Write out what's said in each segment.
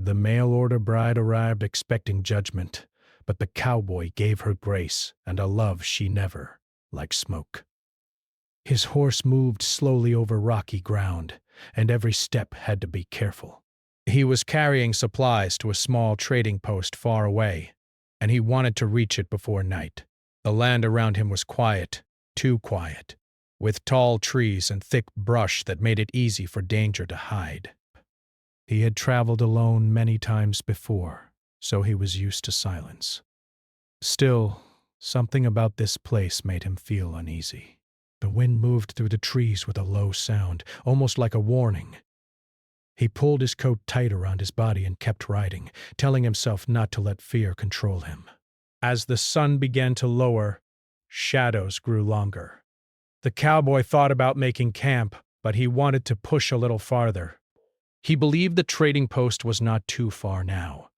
The mail-order bride arrived expecting judgment, but the cowboy gave her grace and a love she never, like smoke. His horse moved slowly over rocky ground, and every step had to be careful. He was carrying supplies to a small trading post far away, and he wanted to reach it before night. The land around him was quiet, too quiet, with tall trees and thick brush that made it easy for danger to hide. He had traveled alone many times before, so he was used to silence. Still, something about this place made him feel uneasy. The wind moved through the trees with a low sound, almost like a warning. He pulled his coat tight around his body and kept riding, telling himself not to let fear control him. As the sun began to lower, shadows grew longer. The cowboy thought about making camp, but he wanted to push a little farther. He believed the trading post was not too far now.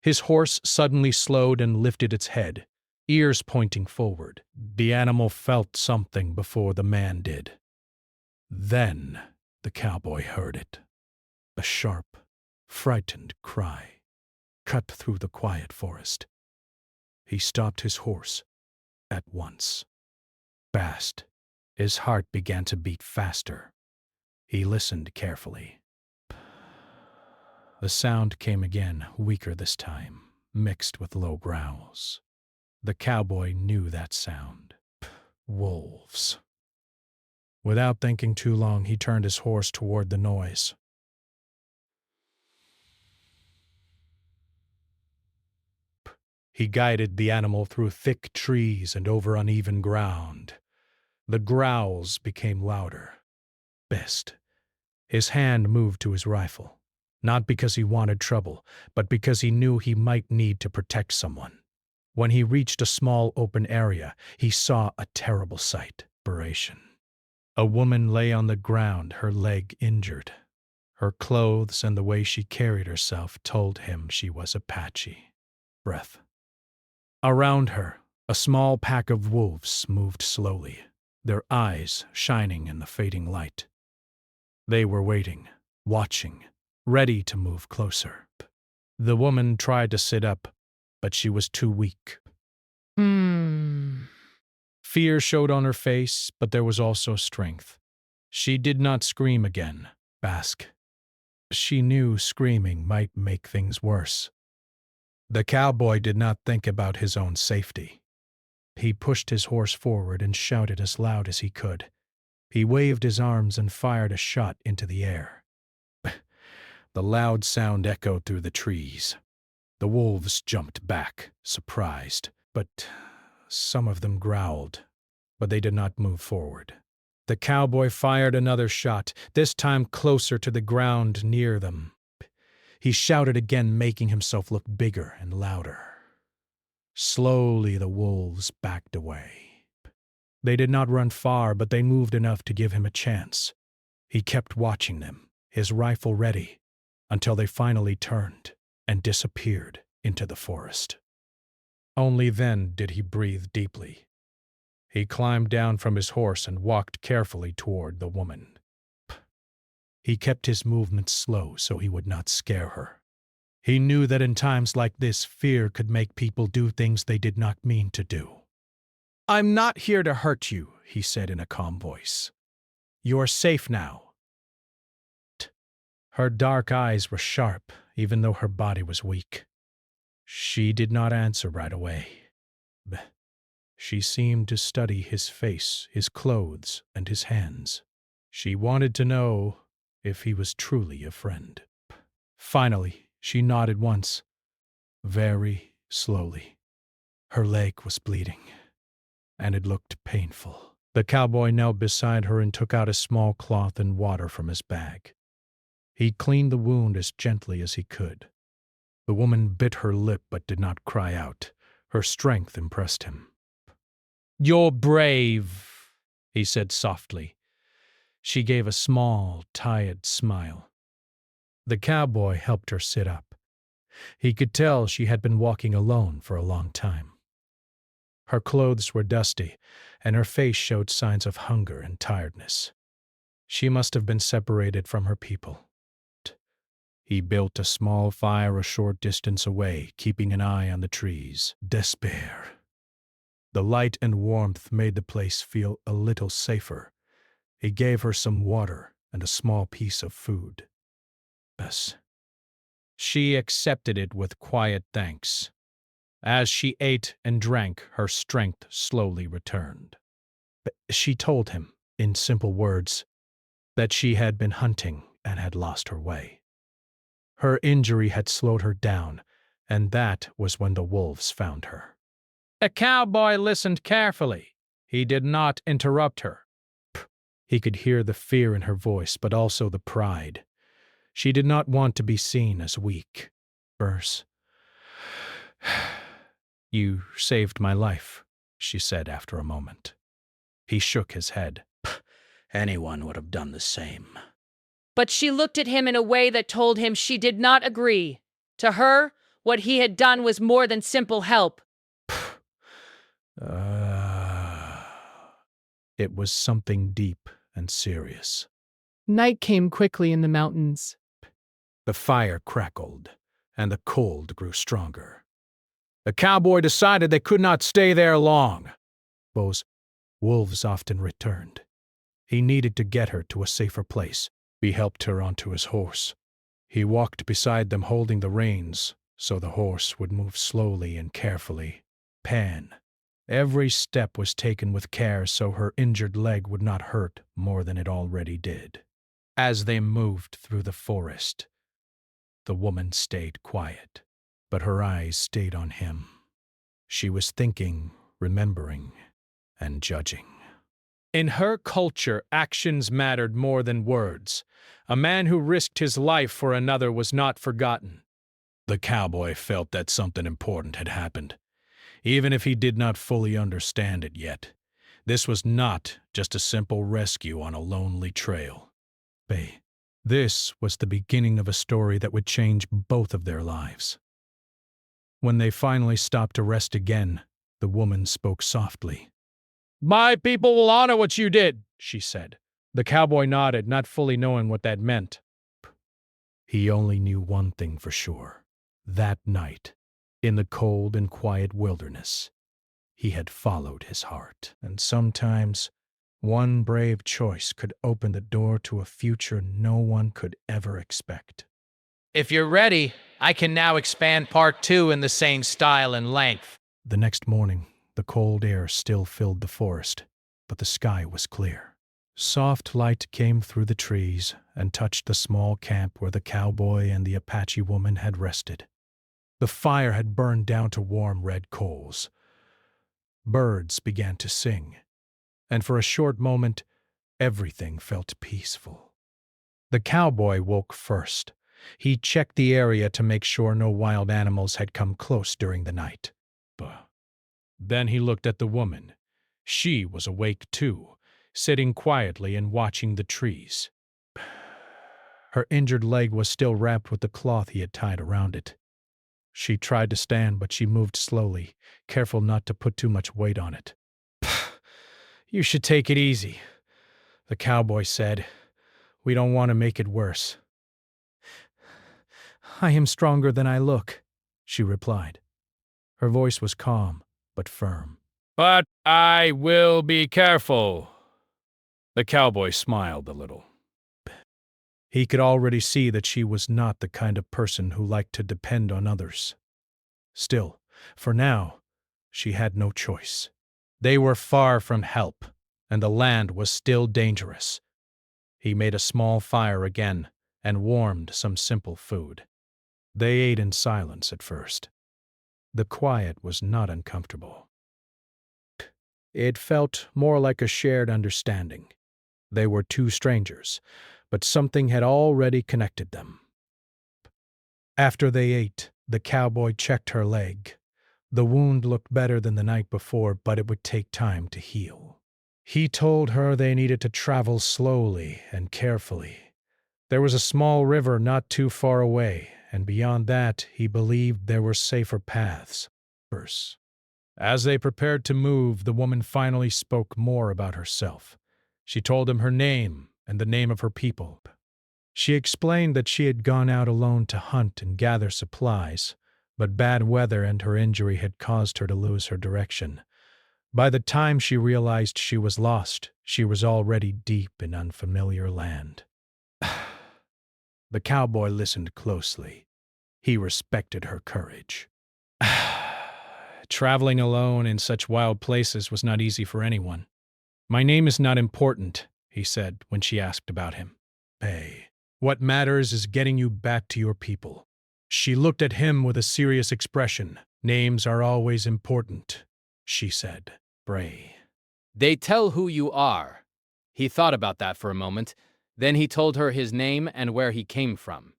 His horse suddenly slowed and lifted its head, ears pointing forward. The animal felt something before the man did. Then the cowboy heard it. A sharp, frightened cry cut through the quiet forest. He stopped his horse at once. Fast, his heart began to beat faster. He listened carefully. The sound came again, weaker this time, mixed with low growls. The cowboy knew that sound. Wolves. Without thinking too long, he turned his horse toward the noise. He guided the animal through thick trees and over uneven ground. The growls became louder. Best. His hand moved to his rifle, not because he wanted trouble, but because he knew he might need to protect someone. When he reached a small open area, he saw a terrible sight. A woman lay on the ground, her leg injured. Her clothes and the way she carried herself told him she was Apache. Breath. Around her, a small pack of wolves moved slowly, their eyes shining in the fading light. They were waiting, watching, ready to move closer. The woman tried to sit up, but she was too weak. Fear showed on her face, but there was also strength. She did not scream again, Basque. She knew screaming might make things worse. The cowboy did not think about his own safety. He pushed his horse forward and shouted as loud as he could. He waved his arms and fired a shot into the air. The loud sound echoed through the trees. The wolves jumped back, surprised, but some of them growled, but they did not move forward. The cowboy fired another shot, this time closer to the ground near them. He shouted again, making himself look bigger and louder. Slowly the wolves backed away. They did not run far, but they moved enough to give him a chance. He kept watching them, his rifle ready, until they finally turned and disappeared into the forest. Only then did he breathe deeply. He climbed down from his horse and walked carefully toward the woman. He kept his movements slow so he would not scare her. He knew that in times like this, fear could make people do things they did not mean to do. "I'm not here to hurt you," he said in a calm voice. "You're safe now." Her dark eyes were sharp, even though her body was weak. She did not answer right away. She seemed to study his face, his clothes, and his hands. She wanted to know if he was truly a friend. Finally, she nodded once, very slowly. Her leg was bleeding, and it looked painful. The cowboy knelt beside her and took out a small cloth and water from his bag. He cleaned the wound as gently as he could. The woman bit her lip but did not cry out. Her strength impressed him. "You're brave," he said softly. She gave a small, tired smile. The cowboy helped her sit up. He could tell she had been walking alone for a long time. Her clothes were dusty, and her face showed signs of hunger and tiredness. She must have been separated from her people. He built a small fire a short distance away, keeping an eye on the trees. Despair. The light and warmth made the place feel a little safer. He gave her some water and a small piece of food. Yes. She accepted it with quiet thanks. As she ate and drank, her strength slowly returned. She told him, in simple words, that she had been hunting and had lost her way. Her injury had slowed her down, and that was when the wolves found her. A cowboy listened carefully. He did not interrupt her. He could hear the fear in her voice, but also the pride. She did not want to be seen as weak. Verse. You saved my life, she said after a moment. He shook his head. Anyone would have done the same. But she looked at him in a way that told him she did not agree. To her, what he had done was more than simple help. It was something deep and serious. Night came quickly in the mountains. The fire crackled, and the cold grew stronger. The cowboy decided they could not stay there long. Those wolves often returned. He needed to get her to a safer place. He helped her onto his horse. He walked beside them holding the reins, so the horse would move slowly and carefully. Every step was taken with care so her injured leg would not hurt more than it already did. As they moved through the forest, the woman stayed quiet, but her eyes stayed on him. She was thinking, remembering, and judging. In her culture, actions mattered more than words. A man who risked his life for another was not forgotten. The cowboy felt that something important had happened, even if he did not fully understand it yet. This was not just a simple rescue on a lonely trail. This was the beginning of a story that would change both of their lives. When they finally stopped to rest again, the woman spoke softly. My people will honor what you did, she said. The cowboy nodded, not fully knowing what that meant. He only knew one thing for sure. That night, in the cold and quiet wilderness, he had followed his heart. And sometimes, one brave choice could open the door to a future no one could ever expect. If you're ready, I can now expand part 2 in the same style and length. The next morning, the cold air still filled the forest, but the sky was clear. Soft light came through the trees and touched the small camp where the cowboy and the Apache woman had rested. The fire had burned down to warm red coals. Birds began to sing, and for a short moment, everything felt peaceful. The cowboy woke first. He checked the area to make sure no wild animals had come close during the night. Then he looked at the woman. She was awake too, sitting quietly and watching the trees. Her injured leg was still wrapped with the cloth he had tied around it. She tried to stand, but she moved slowly, careful not to put too much weight on it. You should take it easy, the cowboy said. We don't want to make it worse. I am stronger than I look, she replied. Her voice was calm, but firm. But I will be careful. The cowboy smiled a little. He could already see that she was not the kind of person who liked to depend on others. Still, for now, she had no choice. They were far from help, and the land was still dangerous. He made a small fire again and warmed some simple food. They ate in silence at first. The quiet was not uncomfortable. It felt more like a shared understanding. They were two strangers, but something had already connected them. After they ate, the cowboy checked her leg. The wound looked better than the night before, but it would take time to heal. He told her they needed to travel slowly and carefully. There was a small river not too far away, and beyond that, he believed there were safer paths. As they prepared to move, the woman finally spoke more about herself. She told him her name and the name of her people. She explained that she had gone out alone to hunt and gather supplies, but bad weather and her injury had caused her to lose her direction. By the time she realized she was lost, she was already deep in unfamiliar land. The cowboy listened closely. He respected her courage. Traveling alone in such wild places was not easy for anyone. My name is not important, he said when she asked about him. Hey, what matters is getting you back to your people. She looked at him with a serious expression. Names are always important, she said. Bray. They tell who you are. He thought about that for a moment. Then he told her his name and where he came from.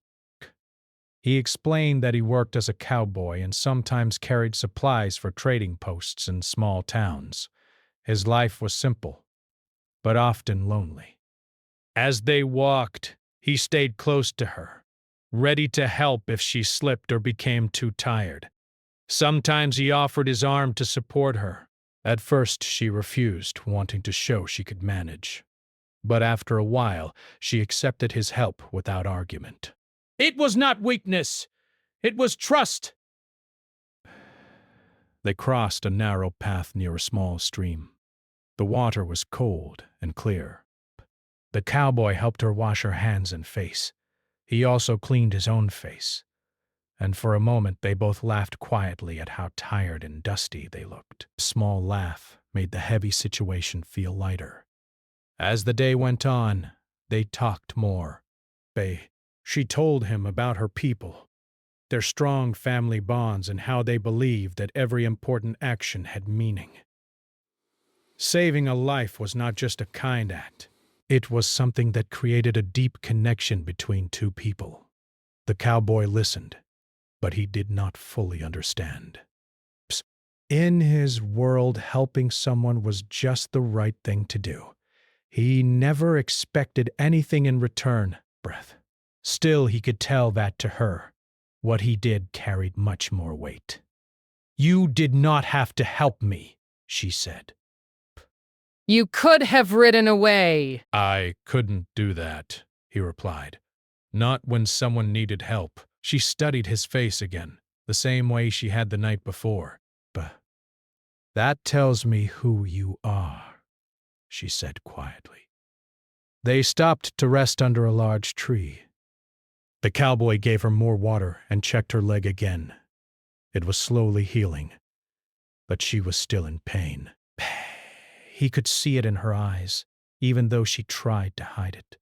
He explained that he worked as a cowboy and sometimes carried supplies for trading posts in small towns. His life was simple, but often lonely. As they walked, he stayed close to her, ready to help if she slipped or became too tired. Sometimes he offered his arm to support her. At first, she refused, wanting to show she could manage. But after a while, she accepted his help without argument. It was not weakness. It was trust. They crossed a narrow path near a small stream. The water was cold and clear. The cowboy helped her wash her hands and face. He also cleaned his own face. And for a moment they both laughed quietly at how tired and dusty they looked. A small laugh made the heavy situation feel lighter. As the day went on, they talked more. She told him about her people, their strong family bonds, and how they believed that every important action had meaning. Saving a life was not just a kind act. It was something that created a deep connection between two people. The cowboy listened, but he did not fully understand. In his world, helping someone was just the right thing to do. He never expected anything in return. Still, he could tell that to her, what he did carried much more weight. You did not have to help me, she said. You could have ridden away. I couldn't do that, he replied. Not when someone needed help. She studied his face again, the same way she had the night before. That tells me who you are, she said quietly. They stopped to rest under a large tree. The cowboy gave her more water and checked her leg again. It was slowly healing, but she was still in pain. He could see it in her eyes, even though she tried to hide it.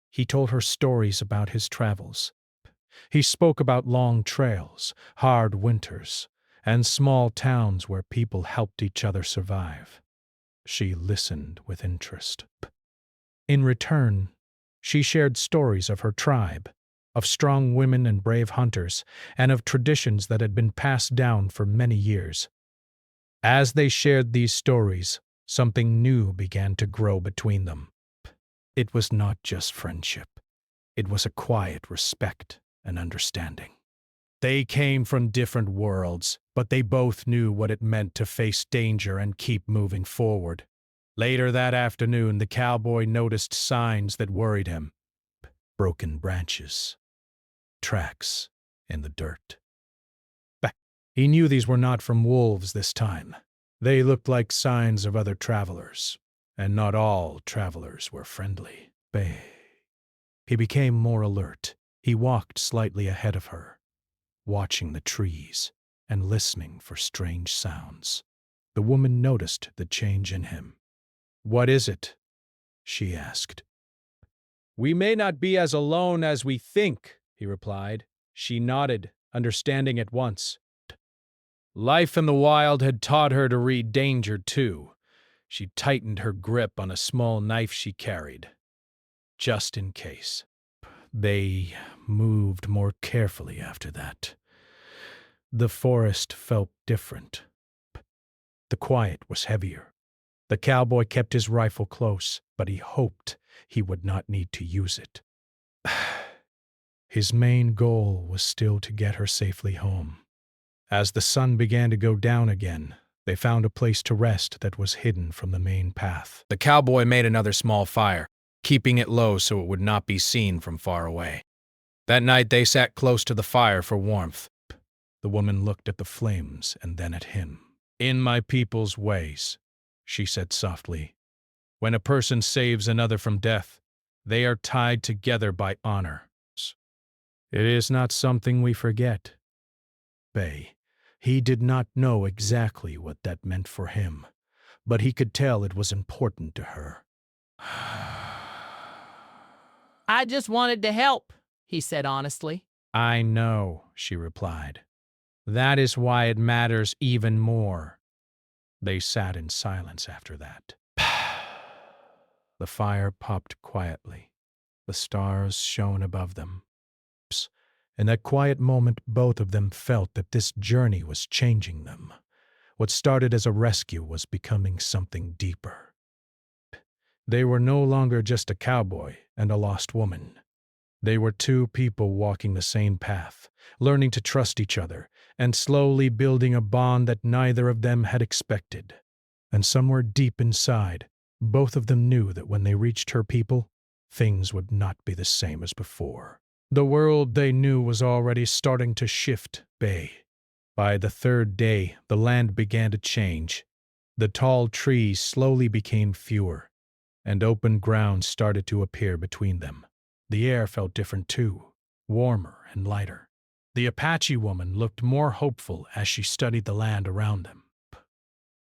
He told her stories about his travels. He spoke about long trails, hard winters, and small towns where people helped each other survive. She listened with interest. In return, she shared stories of her tribe, of strong women and brave hunters, and of traditions that had been passed down for many years. As they shared these stories, something new began to grow between them. It was not just friendship. It was a quiet respect and understanding. They came from different worlds, but they both knew what it meant to face danger and keep moving forward. Later that afternoon, the cowboy noticed signs that worried him. Broken branches, tracks in the dirt. He knew these were not from wolves this time. They looked like signs of other travelers, and not all travelers were friendly. He became more alert. He walked slightly ahead of her, watching the trees and listening for strange sounds. The woman noticed the change in him. What is it? She asked. We may not be as alone as we think, he replied. She nodded, understanding at once. Life in the wild had taught her to read danger, too. She tightened her grip on a small knife she carried, just in case. They moved more carefully after that. The forest felt different. The quiet was heavier. The cowboy kept his rifle close, but he hoped he would not need to use it. His main goal was still to get her safely home. As the sun began to go down again, they found a place to rest that was hidden from the main path. The cowboy made another small fire. keeping it low so it would not be seen from far away. That night they sat close to the fire for warmth. The woman looked at the flames and then at him. "In my people's ways," she said softly, "when a person saves another from death, they are tied together by honor. It is not something we forget." Bay. He did not know exactly what that meant for him, but he could tell it was important to her. I just wanted to help, he said honestly. "I know," she replied. "That is why it matters even more." They sat in silence after that. The fire popped quietly. The stars shone above them. In that quiet moment, both of them felt that this journey was changing them. What started as a rescue was becoming something deeper. They were no longer just a cowboy and a lost woman. They were two people walking the same path, learning to trust each other, and slowly building a bond that neither of them had expected. And somewhere deep inside, both of them knew that when they reached her people, things would not be the same as before. The world they knew was already starting to shift. By the third day, the land began to change. The tall trees slowly became fewer, and open ground started to appear between them. The air felt different too, warmer and lighter. The Apache woman looked more hopeful as she studied the land around them.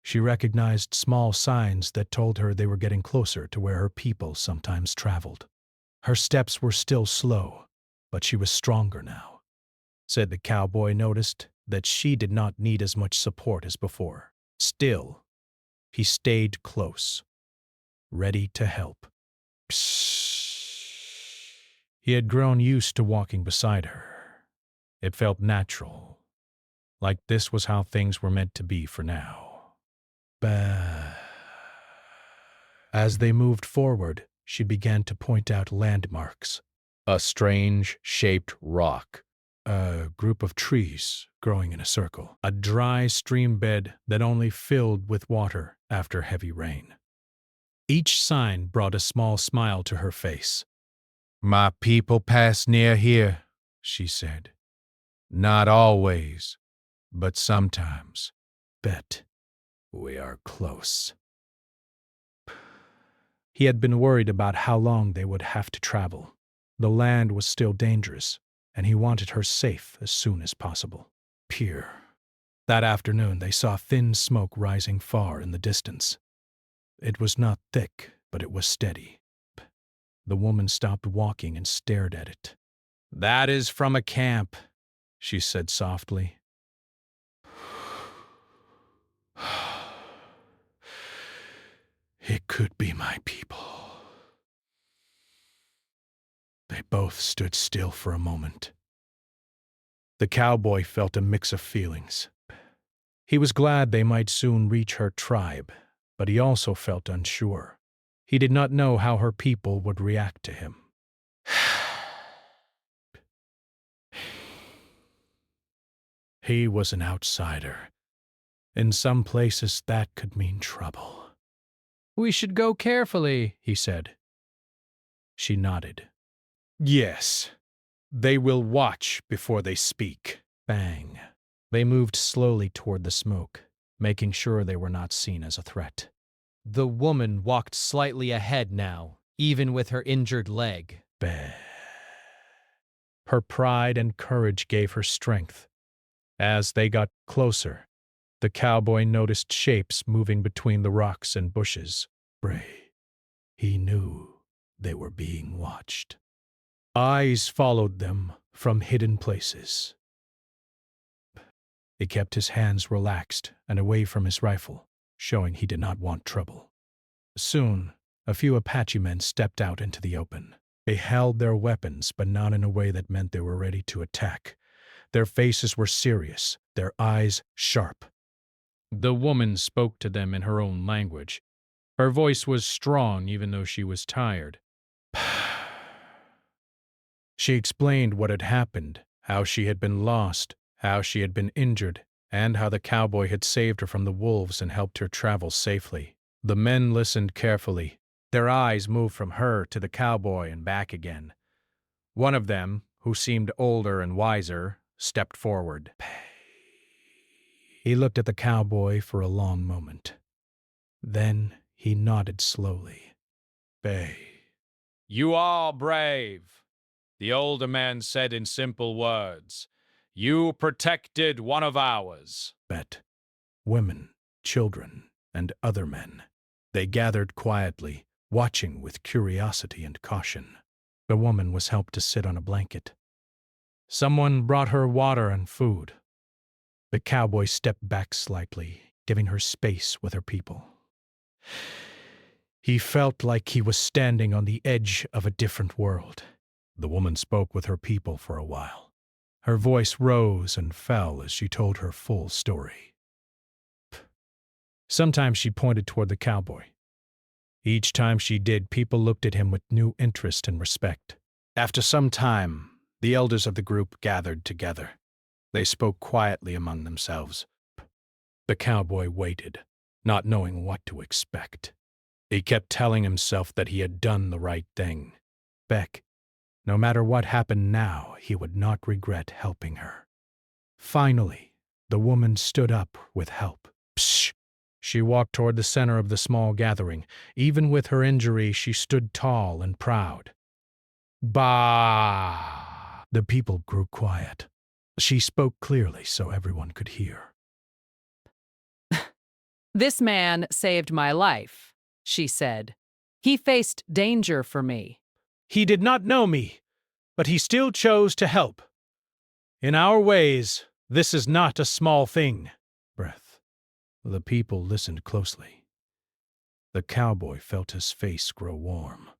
She recognized small signs that told her they were getting closer to where her people sometimes traveled. Her steps were still slow, but she was stronger now. Said the cowboy noticed that she did not need as much support as before. Still, he stayed close, ready to help. He had grown used to walking beside her. It felt natural, like this was how things were meant to be for now. Bah. As they moved forward, she began to point out landmarks. A strange-shaped rock, a group of trees growing in a circle, a dry stream bed that only filled with water after heavy rain. Each sign brought a small smile to her face. "My people pass near here," she said. "Not always, but sometimes. Bet we are close." He had been worried about how long they would have to travel. The land was still dangerous, and he wanted her safe as soon as possible. Pier. That afternoon they saw thin smoke rising far in the distance. It was not thick, but it was steady. The woman stopped walking and stared at it. "That is from a camp," she said softly. "It could be my people." They both stood still for a moment. The cowboy felt a mix of feelings. He was glad they might soon reach her tribe, but he also felt unsure. He did not know how her people would react to him. He was an outsider. In some places that could mean trouble. We should go carefully, he said. She nodded. "Yes. They will watch before they speak." Bang. They moved slowly toward the smoke, making sure they were not seen as a threat. The woman walked slightly ahead now, even with her injured leg. Bah. Her pride and courage gave her strength. As they got closer, the cowboy noticed shapes moving between the rocks and bushes. He knew they were being watched. Eyes followed them from hidden places. He kept his hands relaxed and away from his rifle, showing he did not want trouble. Soon, a few Apache men stepped out into the open. They held their weapons, but not in a way that meant they were ready to attack. Their faces were serious, their eyes sharp. The woman spoke to them in her own language. Her voice was strong even though she was tired. She explained what had happened, how she had been lost, how she had been injured, and how the cowboy had saved her from the wolves and helped her travel safely. The men listened carefully, Their eyes moved from her to the cowboy and back again. One of them, who seemed older and wiser, stepped forward. He looked at the cowboy for a long moment. Then he nodded slowly. Bay. You are brave, the older man said in simple words. You protected one of ours. Bet. Women, children, and other men. They gathered quietly, watching with curiosity and caution. The woman was helped to sit on a blanket. Someone brought her water and food. The cowboy stepped back slightly, giving her space with her people. He felt like he was standing on the edge of a different world. The woman spoke with her people for a while. Her voice rose and fell as she told her full story. Sometimes she pointed toward the cowboy. Each time she did, people looked at him with new interest and respect. After some time, the elders of the group gathered together. They spoke quietly among themselves. The cowboy waited, not knowing what to expect. He kept telling himself that he had done the right thing. Beck, no matter what happened now, he would not regret helping her. Finally, the woman stood up with help. Psh! She walked toward the center of the small gathering. Even with her injury, she stood tall and proud. Bah! The people grew quiet. She spoke clearly so everyone could hear. This man saved my life, she said. He faced danger for me. He did not know me, but he still chose to help. In our ways, this is not a small thing. Breath. The people listened closely. The cowboy felt his face grow warm.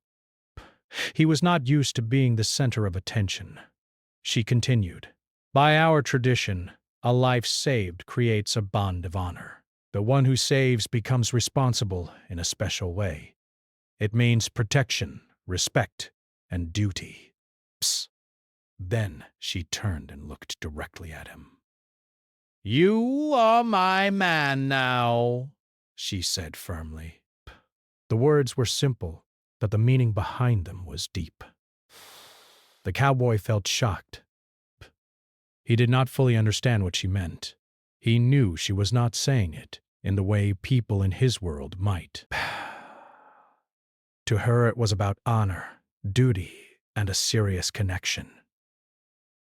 He was not used to being the center of attention. She continued, By our tradition, a life saved creates a bond of honor. The one who saves becomes responsible in a special way. It means protection, respect, and duty. Psst. Then she turned and looked directly at him. You are my man now, she said firmly. The words were simple, but the meaning behind them was deep. The cowboy felt shocked. He did not fully understand what she meant. He knew she was not saying it in the way people in his world might. To her, it was about honor, duty, and a serious connection.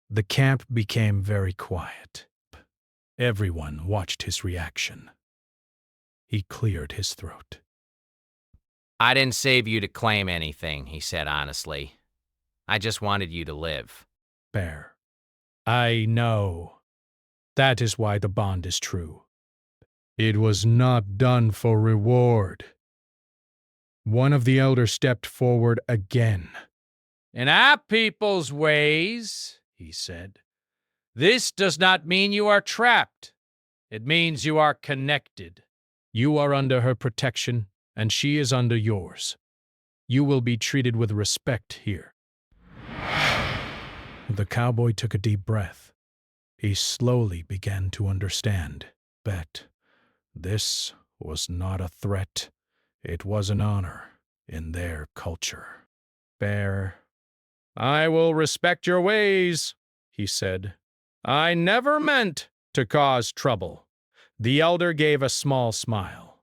The camp became very quiet. Everyone watched his reaction. He cleared his throat. I didn't save you to claim anything, he said honestly. I just wanted you to live. Bear. I know. That is why the bond is true. It was not done for reward. One of the elders stepped forward again. In our people's ways, he said, this does not mean you are trapped. It means you are connected. You are under her protection, and she is under yours. You will be treated with respect here. The cowboy took a deep breath. He slowly began to understand. Bet. This was not a threat. It was an honor in their culture. Bear. I will respect your ways, he said. I never meant to cause trouble. The elder gave a small smile.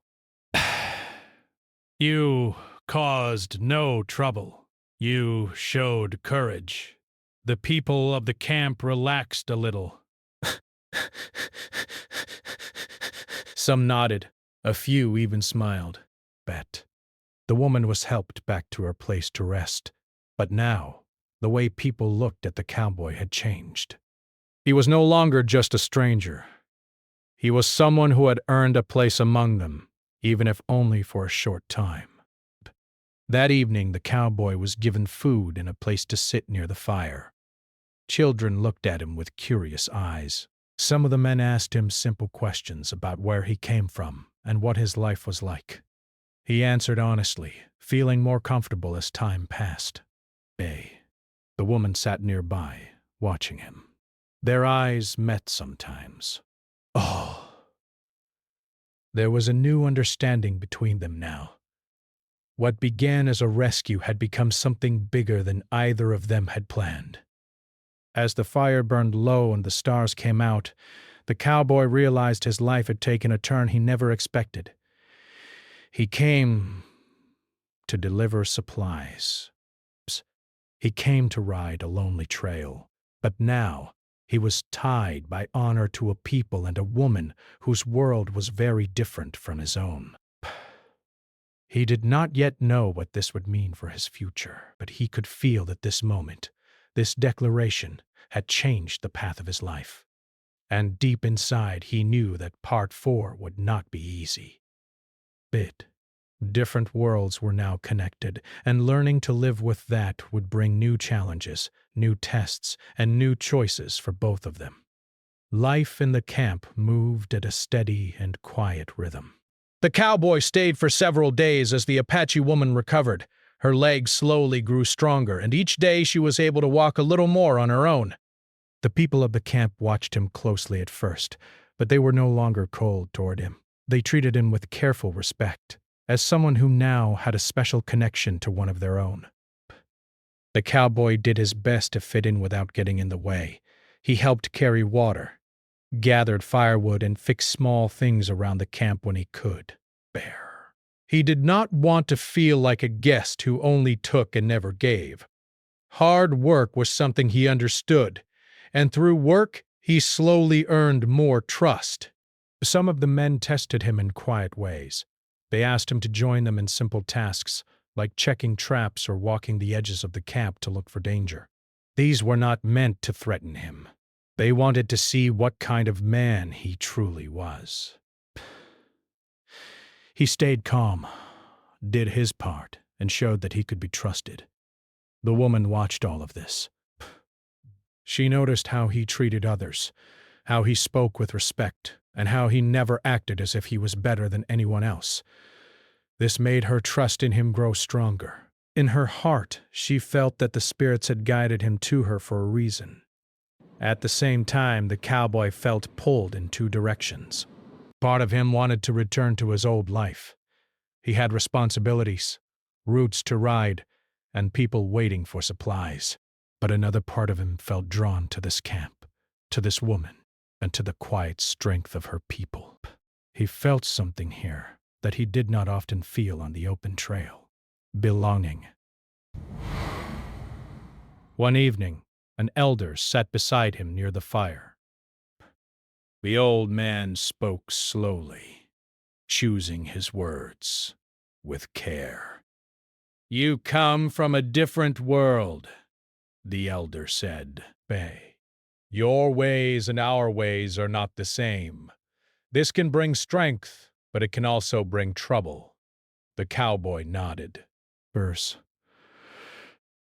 You caused no trouble. You showed courage. The people of the camp relaxed a little. Some nodded. A few even smiled. Bet. The woman was helped back to her place to rest. But now, the way people looked at the cowboy had changed. He was no longer just a stranger. He was someone who had earned a place among them, even if only for a short time. That evening, the cowboy was given food and a place to sit near the fire. Children looked at him with curious eyes. Some of the men asked him simple questions about where he came from and what his life was like. He answered honestly, feeling more comfortable as time passed. Bay. The woman sat nearby, watching him. Their eyes met sometimes. Oh. There was a new understanding between them now. What began as a rescue had become something bigger than either of them had planned. As the fire burned low and the stars came out, the cowboy realized his life had taken a turn he never expected. He came to deliver supplies. He came to ride a lonely trail, but now he was tied by honor to a people and a woman whose world was very different from his own. He did not yet know what this would mean for his future, but he could feel that this moment, this declaration, had changed the path of his life. And deep inside he knew that part 4 would not be easy. Different worlds were now connected, and learning to live with that would bring new challenges, new tests, and new choices for both of them. Life in the camp moved at a steady and quiet rhythm. The cowboy stayed for several days as the Apache woman recovered. Her legs slowly grew stronger, and each day she was able to walk a little more on her own. The people of the camp watched him closely at first, but they were no longer cold toward him. They treated him with careful respect, as someone who now had a special connection to one of their own. The cowboy did his best to fit in without getting in the way. He helped carry water, gathered firewood, and fixed small things around the camp when he could. He did not want to feel like a guest who only took and never gave. Hard work was something he understood, and through work he slowly earned more trust. Some of the men tested him in quiet ways. They asked him to join them in simple tasks, like checking traps or walking the edges of the camp to look for danger. These were not meant to threaten him. They wanted to see what kind of man he truly was. He stayed calm, did his part, and showed that he could be trusted. The woman watched all of this. She noticed how he treated others, how he spoke with respect, and how he never acted as if he was better than anyone else. This made her trust in him grow stronger. In her heart, she felt that the spirits had guided him to her for a reason. At the same time, the cowboy felt pulled in two directions. Part of him wanted to return to his old life. He had responsibilities, routes to ride, and people waiting for supplies. But another part of him felt drawn to this camp, to this woman, and to the quiet strength of her people. He felt something here that he did not often feel on the open trail: belonging. One evening, an elder sat beside him near the fire. The old man spoke slowly, choosing his words with care. "You come from a different world," the elder said. "Your ways and our ways are not the same. This can bring strength, but it can also bring trouble." The cowboy nodded.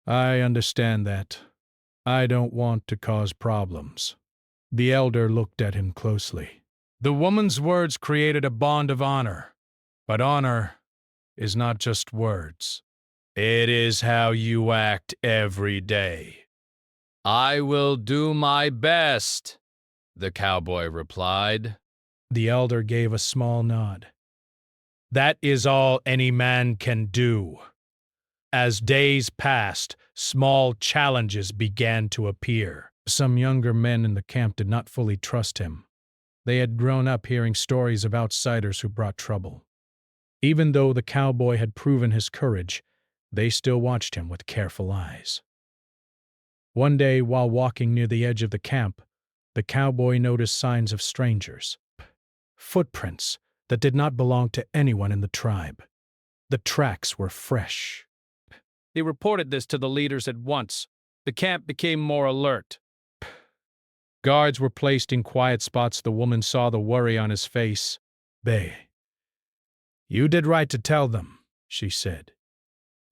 "I understand that. I don't want to cause problems." The elder looked at him closely. The woman's words created a bond of honor, but honor is not just words. It is how you act every day. "I will do my best," the cowboy replied. The elder gave a small nod. "That is all any man can do." As days passed, small challenges began to appear. Some younger men in the camp did not fully trust him. They had grown up hearing stories of outsiders who brought trouble. Even though the cowboy had proven his courage, they still watched him with careful eyes. One day, while walking near the edge of the camp, the cowboy noticed signs of strangers. Footprints that did not belong to anyone in the tribe. The tracks were fresh. He reported this to the leaders at once. The camp became more alert. Guards were placed in quiet spots. The woman saw the worry on his face. "You did right to tell them," she said.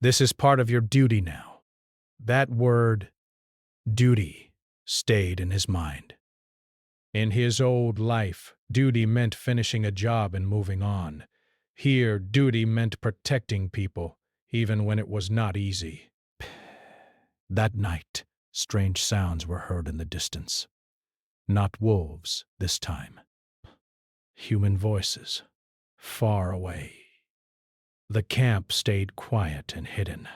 "This is part of your duty now." That word, duty, stayed in his mind. In his old life, duty meant finishing a job and moving on. Here, duty meant protecting people, even when it was not easy. That night, strange sounds were heard in the distance. Not wolves this time. Human voices, far away. The camp stayed quiet and hidden.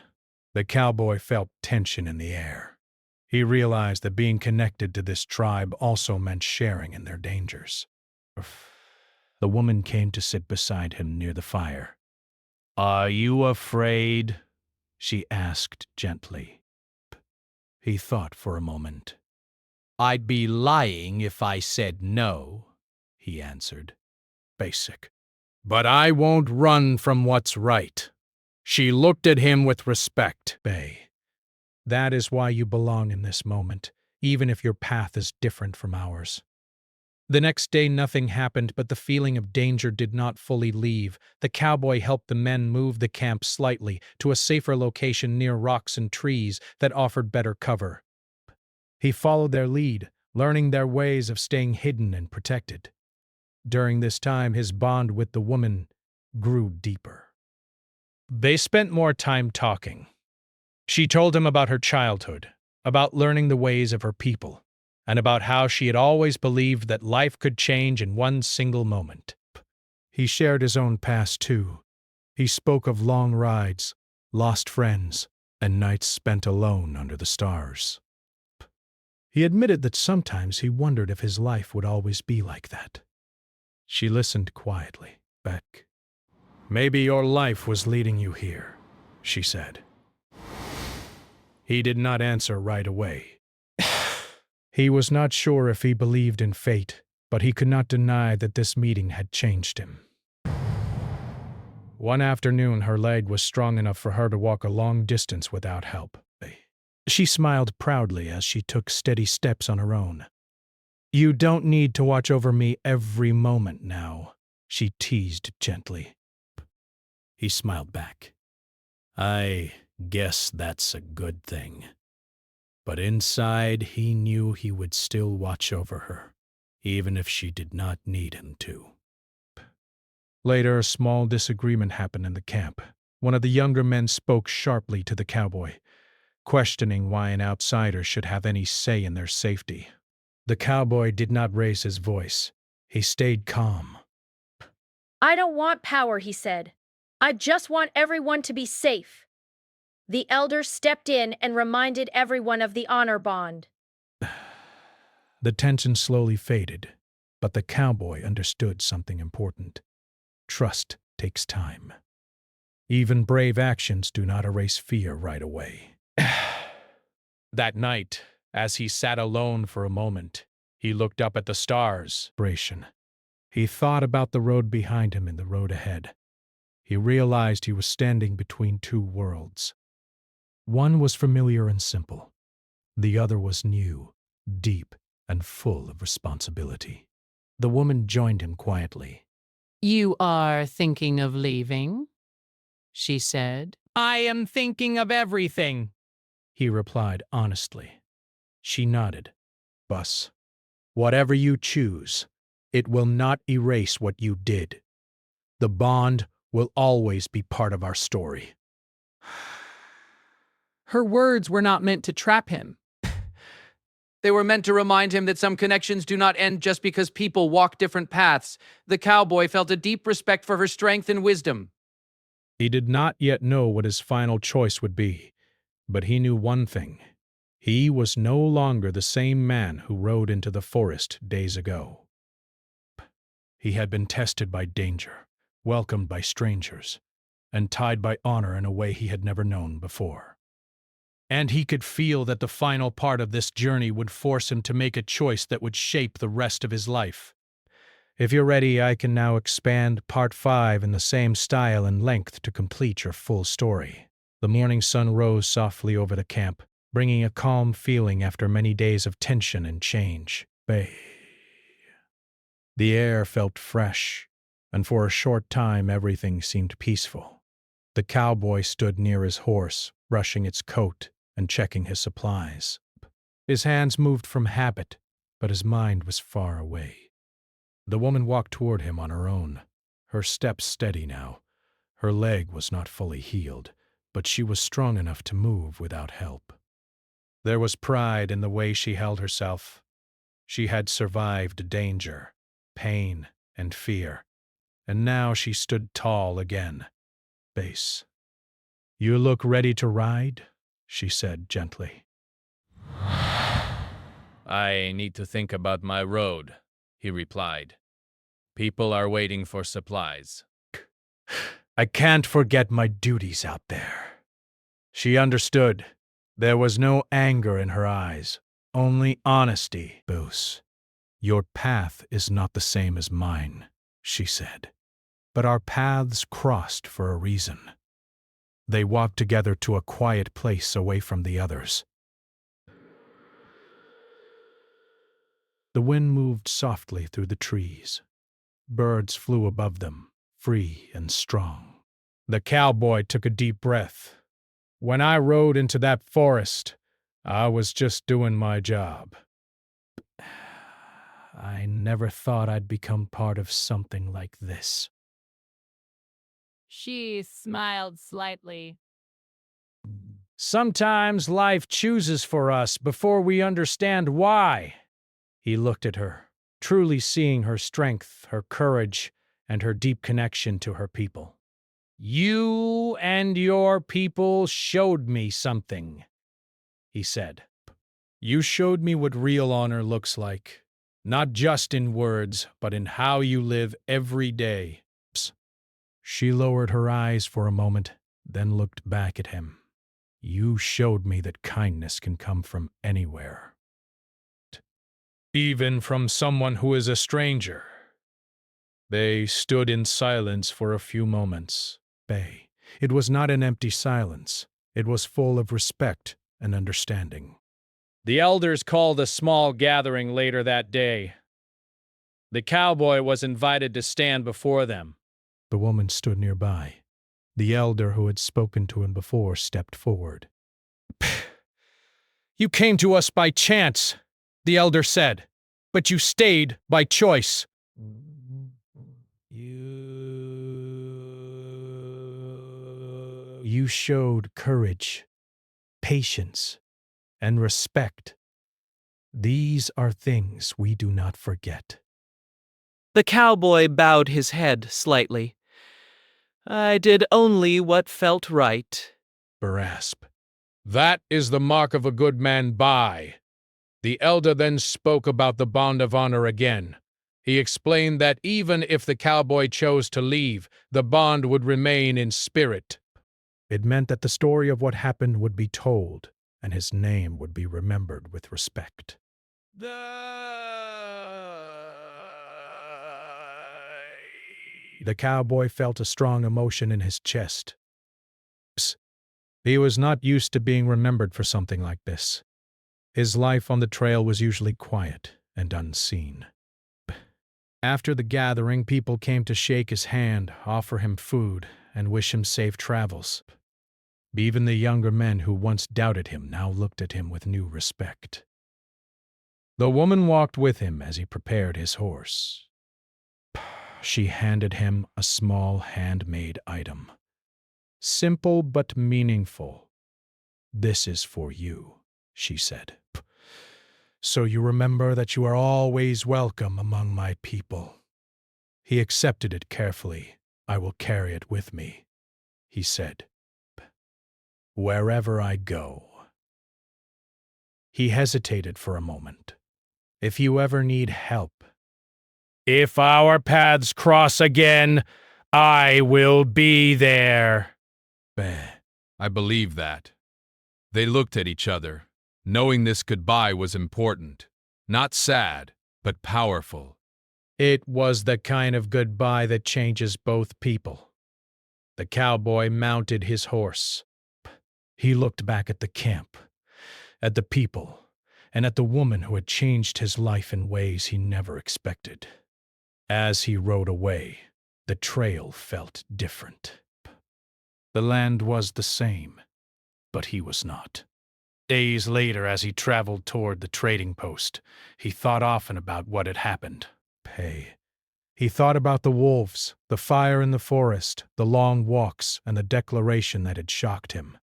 The cowboy felt tension in the air. He realized that being connected to this tribe also meant sharing in their dangers. The woman came to sit beside him near the fire. "Are you afraid?" she asked gently. He thought for a moment. "I'd be lying if I said no," he answered. Basic. "But I won't run from what's right." She looked at him with respect. "Bay, that is why you belong in this moment, even if your path is different from ours." The next day nothing happened, but the feeling of danger did not fully leave. The cowboy helped the men move the camp slightly to a safer location near rocks and trees that offered better cover. He followed their lead, learning their ways of staying hidden and protected. During this time, his bond with the woman grew deeper. They spent more time talking. She told him about her childhood, about learning the ways of her people, and about how she had always believed that life could change in one single moment. He shared his own past, too. He spoke of long rides, lost friends, and nights spent alone under the stars. He admitted that sometimes he wondered if his life would always be like that. She listened quietly. "Beck, maybe your life was leading you here," she said. He did not answer right away. He was not sure if he believed in fate, but he could not deny that this meeting had changed him. One afternoon, her leg was strong enough for her to walk a long distance without help. She smiled proudly as she took steady steps on her own. "You don't need to watch over me every moment now," she teased gently. He smiled back. "I guess that's a good thing." But inside, he knew he would still watch over her, even if she did not need him to. Later, a small disagreement happened in the camp. One of the younger men spoke sharply to the cowboy, questioning why an outsider should have any say in their safety. The cowboy did not raise his voice. He stayed calm. "I don't want power," he said. "I just want everyone to be safe." The elder stepped in and reminded everyone of the honor bond. The tension slowly faded, but the cowboy understood something important. Trust takes time. Even brave actions do not erase fear right away. That night, as he sat alone for a moment, he looked up at the stars. He thought about the road behind him and the road ahead. He realized he was standing between two worlds. One was familiar and simple. The other was new, deep, and full of responsibility. The woman joined him quietly. "You are thinking of leaving?" she said. "I am thinking of everything," he replied honestly. She nodded. "Bus, whatever you choose, it will not erase what you did. The bond will always be part of our story." Her words were not meant to trap him. They were meant to remind him that some connections do not end just because people walk different paths. The cowboy felt a deep respect for her strength and wisdom. He did not yet know what his final choice would be, but he knew one thing. He was no longer the same man who rode into the forest days ago. He had been tested by danger, welcomed by strangers, and tied by honor in a way he had never known before. And he could feel that the final part of this journey would force him to make a choice that would shape the rest of his life. If you're ready, I can now expand Part 5 in the same style and length to complete your full story. The morning sun rose softly over the camp, bringing a calm feeling after many days of tension and change. The air felt fresh, and for a short time everything seemed peaceful. The cowboy stood near his horse, brushing its coat and checking his supplies. His hands moved from habit, but his mind was far away. The woman walked toward him on her own, her steps steady now. Her leg was not fully healed, but she was strong enough to move without help. There was pride in the way she held herself. She had survived danger, pain, and fear, and now she stood tall again. base. You look ready to ride? She said gently. I need to think about my road, he replied. People are waiting for supplies. I can't forget my duties out there. She understood. There was no anger in her eyes, only honesty. Bruce, your path is not the same as mine, she said. But our paths crossed for a reason. They walked together to a quiet place away from the others. The wind moved softly through the trees. Birds flew above them, free and strong. The cowboy took a deep breath. When I rode into that forest, I was just doing my job. I never thought I'd become part of something like this. She smiled slightly. Sometimes life chooses for us before we understand why. He looked at her, truly seeing her strength, her courage, and her deep connection to her people. You and your people showed me something, he said. You showed me what real honor looks like, not just in words, but in how you live every day. She lowered her eyes for a moment, then looked back at him. You showed me that kindness can come from anywhere. Even from someone who is a stranger. They stood in silence for a few moments. Bay. It was not an empty silence. It was full of respect and understanding. The elders called a small gathering later that day. The cowboy was invited to stand before them. The woman stood nearby. The elder who had spoken to him before stepped forward. You came to us by chance, the elder said, but you stayed by choice. You showed courage, patience, and respect. These are things we do not forget. The cowboy bowed his head slightly. I did only what felt right. Barasp. That is the mark of a good man by. The elder then spoke about the bond of honor again. He explained that even if the cowboy chose to leave, the bond would remain in spirit. It meant that the story of what happened would be told, and his name would be remembered with respect. The cowboy felt a strong emotion in his chest. He was not used to being remembered for something like this. His life on the trail was usually quiet and unseen. After the gathering, people came to shake his hand, offer him food, and wish him safe travels. Even the younger men who once doubted him now looked at him with new respect. The woman walked with him as he prepared his horse. She handed him a small handmade item. Simple but meaningful. This is for you, she said. So you remember that you are always welcome among my people. He accepted it carefully. I will carry it with me, he said. Wherever I go. He hesitated for a moment. If you ever need help. If our paths cross again, I will be there. I believe that. They looked at each other, knowing this goodbye was important. Not sad, but powerful. It was the kind of goodbye that changes both people. The cowboy mounted his horse. He looked back at the camp, at the people, and at the woman who had changed his life in ways he never expected. As he rode away, the trail felt different. The land was the same, but he was not. Days later, as he traveled toward the trading post, he thought often about what had happened. He thought about the wolves, the fire in the forest, the long walks, and the declaration that had shocked him.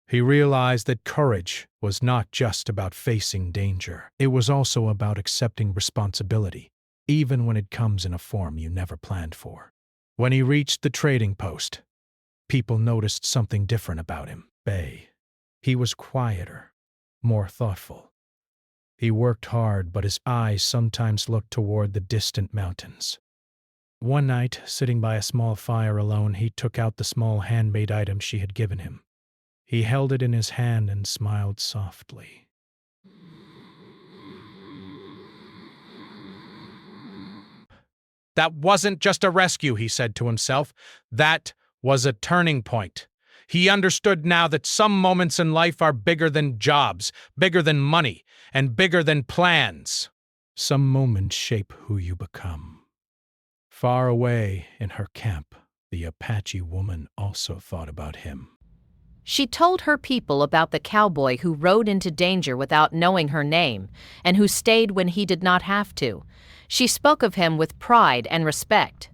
He realized that courage was not just about facing danger. It was also about accepting responsibility, even when it comes in a form you never planned for. When he reached the trading post, People noticed something different about him. He was quieter, more thoughtful. He worked hard, but his eyes sometimes looked toward the distant mountains. One night, sitting by a small fire alone, he took out the small handmade item she had given him. He held it in his hand and smiled softly. That wasn't just a rescue, he said to himself. That was a turning point. He understood now that some moments in life are bigger than jobs, bigger than money, and bigger than plans. Some moments shape who you become. Far away in her camp, the Apache woman also thought about him. She told her people about the cowboy who rode into danger without knowing her name and who stayed when he did not have to. She spoke of him with pride and respect.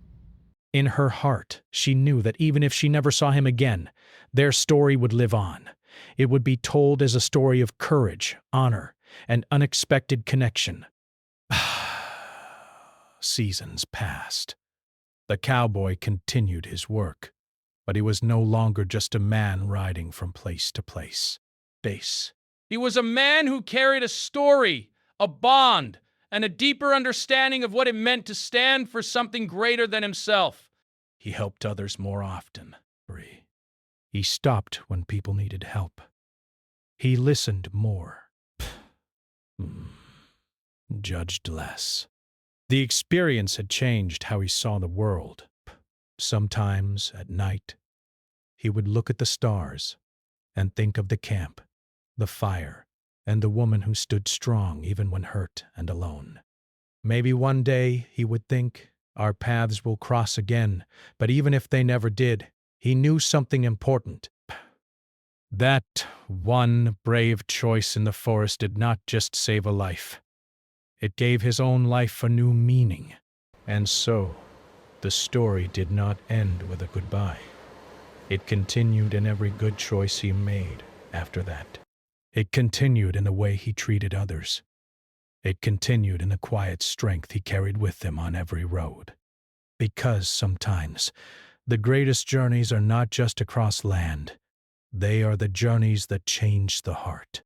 In her heart, she knew that even if she never saw him again, their story would live on. It would be told as a story of courage, honor, and unexpected connection. Seasons passed. The cowboy continued his work, but he was no longer just a man riding from place to place. He was a man who carried a story, a bond, and a deeper understanding of what it meant to stand for something greater than himself. He helped others more often. He stopped when people needed help. He listened more. Judged less. The experience had changed how he saw the world. Sometimes, at night, he would look at the stars and think of the camp, the fire, and the woman who stood strong even when hurt and alone. Maybe one day, he would think, our paths will cross again, but even if they never did, he knew something important. That one brave choice in the forest did not just save a life. It gave his own life a new meaning. And so, the story did not end with a goodbye. It continued in every good choice he made after that. It continued in the way he treated others. It continued in the quiet strength he carried with him on every road. Because sometimes, the greatest journeys are not just across land. They are the journeys that change the heart.